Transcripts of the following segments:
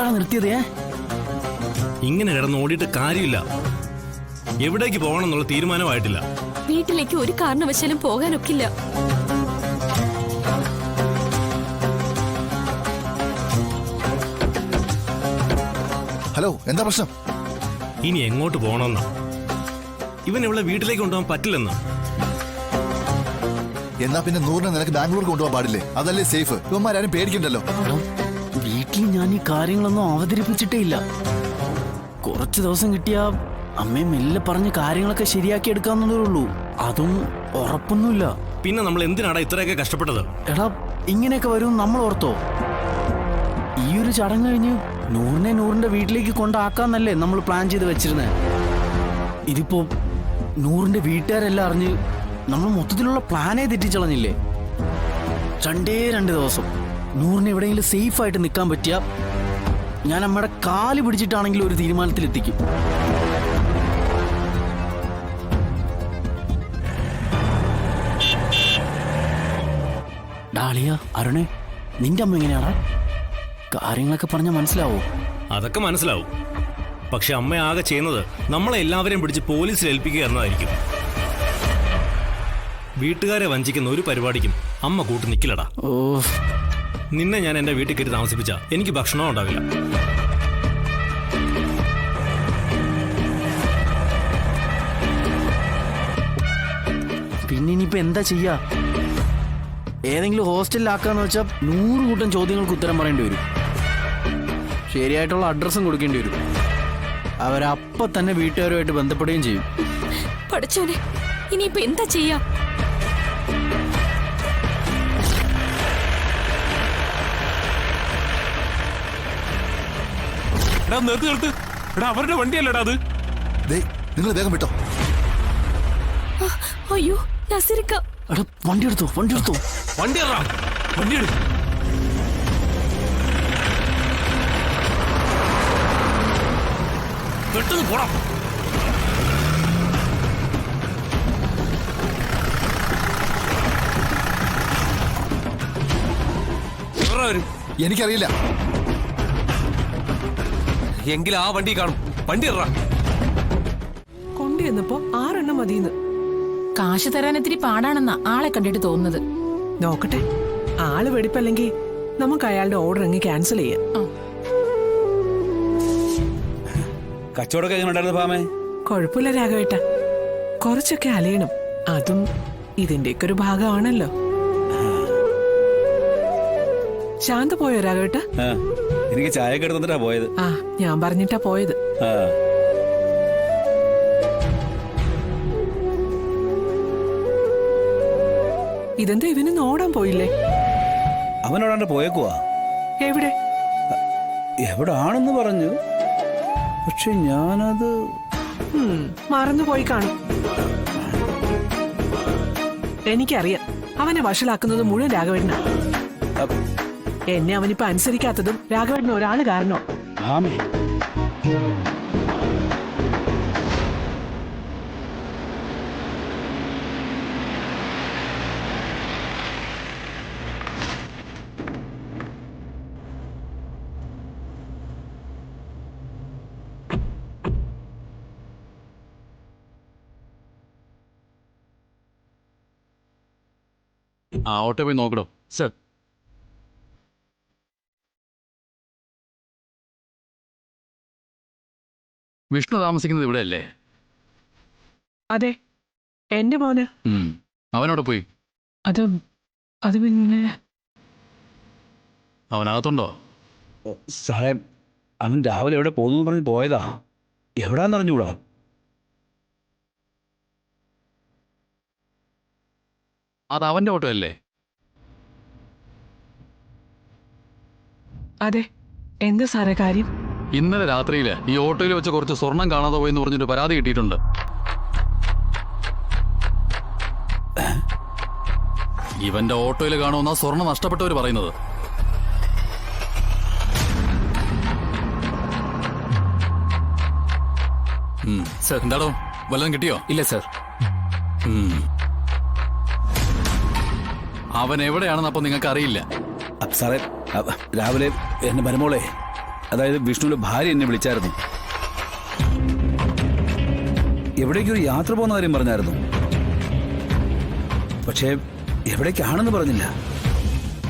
എപ്പോഴാണ് നിർത്തിയത്? ഇങ്ങനെ കിടന്ന് ഓടിയിട്ട് കാര്യമില്ല. എവിടേക്ക് പോകണം എന്നുള്ള തീരുമാനമായിട്ടില്ല. വീട്ടിലേക്ക് ഒരു കാരണവശാലും പോകാനൊക്കില്ല. ഹലോ, എന്താ പ്രശ്നം? ഇനി എങ്ങോട്ട് പോകണമെന്നാ? ഇവൻ ഇവിടെ വീട്ടിലേക്ക് കൊണ്ടുപോകാൻ പറ്റില്ലെന്ന്. എന്നാ പിന്നെ നൂറിനെ നിനക്ക് ബാംഗ്ലൂർക്ക് കൊണ്ടുപോകാൻ പാടില്ലേ? അതല്ലേ സേഫ്? ഇവന്മാരും പേടിക്കണ്ടല്ലോ. വീട്ടിൽ ഞാൻ ഈ കാര്യങ്ങളൊന്നും അവതരിപ്പിച്ചിട്ടേ ഇല്ല. കുറച്ചു ദിവസം കിട്ടിയ അമ്മയെ മെല്ലെ പറഞ്ഞ് കാര്യങ്ങളൊക്കെ ശരിയാക്കി എടുക്കാവുന്നതേ ഉള്ളൂ. അതും ഉറപ്പൊന്നുമില്ല. പിന്നെ നമ്മൾ എന്തിനാടാ ഇത്രയൊക്കെ കഷ്ടപ്പെട്ടത്? എടാ, ഇങ്ങനെയൊക്കെ വരും നമ്മൾ ഓർത്തോ? ഈ ഒരു ചടങ്ങ് കഴിഞ്ഞ് നൂറിന്റെ വീട്ടിലേക്ക് കൊണ്ടാക്കാന്നല്ലേ നമ്മൾ പ്ലാൻ ചെയ്ത് വെച്ചിരുന്നേ. ഇതിപ്പോ നൂറിന്റെ വീട്ടുകാരെല്ലാം അറിഞ്ഞ് നമ്മൾ മൊത്തത്തിലുള്ള പ്ലാനേ തെറ്റിച്ചളഞ്ഞില്ലേ. 2 ദിവസം നൂറിന് എവിടെയെങ്കിലും സേഫ് ആയിട്ട് നിൽക്കാൻ പറ്റിയ ഞാൻ അമ്മയുടെ കാല് പിടിച്ചിട്ടാണെങ്കിലും ഒരു തീരുമാനത്തിലെത്തിക്കും. ഡാളിയ, അരുണേ, നിന്റെ അമ്മ എങ്ങനെയാടാ? കാര്യങ്ങളൊക്കെ പറഞ്ഞാൽ മനസ്സിലാവോ? അതൊക്കെ മനസ്സിലാവും. പക്ഷെ അമ്മ ആകെ ചെയ്യുന്നത് നമ്മളെ എല്ലാവരെയും പിടിച്ച് പോലീസിൽ ഏൽപ്പിക്കുക എന്നതായിരിക്കും. വീട്ടുകാരെ വഞ്ചിക്കുന്ന ഒരു പരിപാടിക്കും അമ്മ കൂട്ട് നിൽക്കില്ലടാ. ഓ, നിന്നെ ഞാൻ എന്റെ വീട്ടിൽ കയറി താമസിപ്പിച്ച എനിക്ക് ഭക്ഷണവും ഉണ്ടാവില്ല. പിന്നെ ഇനിയിപ്പോ എന്താ ചെയ്യാ? ഏതെങ്കിലും ഹോസ്റ്റലിലാക്കാന്ന് വെച്ചാൽ 100 കൂട്ടം ചോദ്യങ്ങൾക്ക് ഉത്തരം പറയേണ്ടി വരും. ശരിയായിട്ടുള്ള അഡ്രസ്സും കൊടുക്കേണ്ടി വരും. അവരപ്പൊ തന്നെ വീട്ടുകാരുമായിട്ട് ബന്ധപ്പെടുകയും ചെയ്യും. പഠിച്ചോനെ, ഇനിയിപ്പോ എന്താ ചെയ്യാ? നിർത്ത്. അവരുടെ വണ്ടിയല്ലടാ അത്. നിങ്ങൾ വേഗം വിട്ടോ. അയ്യോ നസീർക്ക, എടാ, വണ്ടി എടുത്തോ. വണ്ടി പെട്ടെന്ന് പോടാ. എനിക്കറിയില്ല. എങ്കിൽ ആ വണ്ടി കാണും. വണ്ടി കൊണ്ടുവന്നപ്പോ 6 എണ്ണം മതിയെന്ന്. കാശ് തരാൻ ഇത്തിരി പാടാണെന്നാ ആളെ കണ്ടിട്ട് തോന്നുന്നത്. നോക്കട്ടെ, ആള് വെടിപ്പല്ലെങ്കിൽ നമുക്ക് അയാളുടെ ഓർഡർ അങ്ങ് ക്യാൻസൽ ചെയ്യാം. കച്ചവടമൊക്കെ എങ്ങനെ ഉണ്ടായിരുന്നു പാമേ? കുഴപ്പമില്ല രാഘവേട്ട, കുറച്ചൊക്കെ അലയണം. അതും ഇതിന്റെയൊക്കെ ഒരു ഭാഗമാണല്ലോ. ശാന്ത പോയോ രാഘവേട്ട? എനിക്ക് ചായ എടുത്തിട്ടാ പോയത്. ആ, ഞാൻ പറഞ്ഞിട്ടാ പോയത്. ഇതെന്താ ഇവനൊന്നും ഓടാൻ പോയില്ലേ? അവനോടാണ്ട് പോയേക്കുവാ. എവിടെ? എവിടാണെന്ന് പറഞ്ഞു, പക്ഷെ ഞാനത് മറന്നുപോയി കാണും. എനിക്കറിയാം, അവനെ വഷളാക്കുന്നത് മുഴുവൻ രാഘവേട്ടനാ. എന്നെ അവനിപ്പോ അനുസരിക്കാത്തതും രാഘവേട്ടന് ഒരാള് കാരണോ? ഓട്ടോ പോയി നോക്കടോ. സർ, വിഷ്ണു താമസിക്കുന്നത് ഇവിടെ അല്ലേ? അതെ, എന്റെ മോന്. അവനോട് പോയി. അത് പിന്നെ അവനകത്തുണ്ടോ? സാറേ, അവൻ രാവിലെ എവിടെ പോകുന്നു പറഞ്ഞ് പോയതാ. എവിടാന്ന് അറിഞ്ഞൂടാ. അത് അവന്റെ ഓട്ടോ അല്ലേ? അതെ, എന്താ സാറേ കാര്യം? ഇന്നലെ രാത്രിയിൽ ഈ ഓട്ടോയിൽ വെച്ച് കുറച്ച് സ്വർണം കാണാതെ പോയെന്ന് പറഞ്ഞിട്ട് പരാതി കിട്ടിയിട്ടുണ്ട്. ഇവന്റെ ഓട്ടോയിൽ കാണുമെന്നാ സ്വർണം നഷ്ടപ്പെട്ടവർ പറയുന്നത്. സർ, എന്താടോ വല്ലതും കിട്ടിയോ? ഇല്ല സർ. അവൻ എവിടെയാണെന്ന് അപ്പൊ നിങ്ങൾക്ക് അറിയില്ല? സാറേ, രാവിലെ എന്റെ മരുമോളെ അതായത് വിഷ്ണുവിന്റെ ഭാര്യ എന്നെ വിളിച്ചായിരുന്നു. എവിടേക്കൊരു യാത്ര പോകുന്ന കാര്യം പറഞ്ഞായിരുന്നു. പക്ഷേ എവിടേക്കാണെന്ന് പറഞ്ഞില്ല.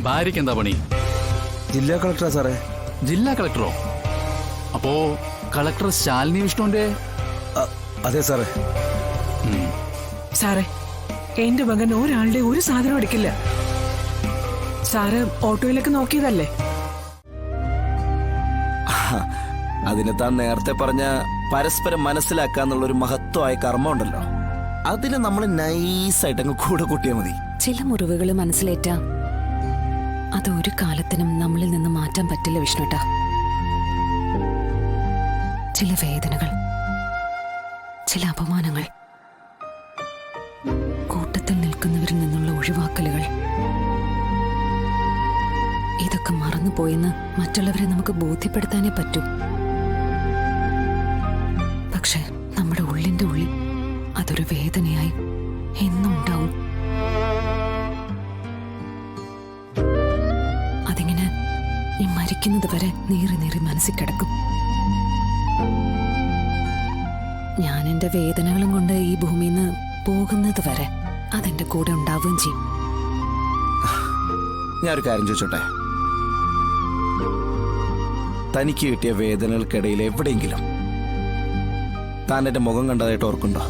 ഭാര്യയ്ക്ക് എന്താ പണി? ജില്ലാ കളക്ടറാ സാറേ. ജില്ലാ കളക്ടറോ? അപ്പോ കളക്ടർ ശാലിനി വിഷ്ണുവിന്റെ? അതെ സാറേ. സാറേ, എന്റെ മകൻ ഒരാളുടെ ഒരു സാധനം എടുക്കില്ല. സാറ് ഓട്ടോയിലൊക്കെ നോക്കിയതല്ലേ? അതിന് താൻ നേരത്തെ പറഞ്ഞ പരസ്പരം മനസ്സിലാക്കാന്നുള്ളൊരു മഹത്വമായ കർമ്മം ഉണ്ടല്ലോ, അതിന് നമ്മൾ നൈസായിട്ട് അങ്ങ് കൂടെ കൂട്ടിയാൽ മതി. ചില മുറിവുകൾ മനസ്സിലേറ്റ അത് ഒരു കാലത്തിനും നമ്മളിൽ നിന്ന് മാറ്റാൻ പറ്റില്ല വിഷ്ണുട്ടാ. ചില വേദനകൾ, ചില അപമാനങ്ങൾ, കൂട്ടത്തിൽ നിൽക്കുന്നവരിൽ നിന്നുള്ള ഒഴിവാക്കലുകൾ, ഇതൊക്കെ മറന്നുപോയെന്ന് മറ്റുള്ളവരെ നമുക്ക് ബോധ്യപ്പെടുത്താനേ പറ്റൂ. പക്ഷെ നമ്മുടെ ഉള്ളിന്റെ ഉള്ളിൽ അതൊരു വേദനയായി എന്നും ഉണ്ടാവും. അതിങ്ങനെ ഈ മരിക്കുന്നത് വരെ നീറി നീറി മനസ്സിൽ കിടക്കും. ഞാൻ എന്റെ വേദനകളും കൊണ്ട് ഈ ഭൂമിയിൽ നിന്ന് പോകുന്നത് വരെ അതെന്റെ കൂടെ ഉണ്ടാവുകയും ചെയ്യും. ഞാനൊരു കാര്യം ചോദിച്ചോട്ടെ, തനിക്ക് കിട്ടിയ വേദനകൾക്കിടയിൽ എവിടെയെങ്കിലും താൻ എന്റെ മുഖം കണ്ടതായിട്ട് ഓർക്കുണ്ടോ?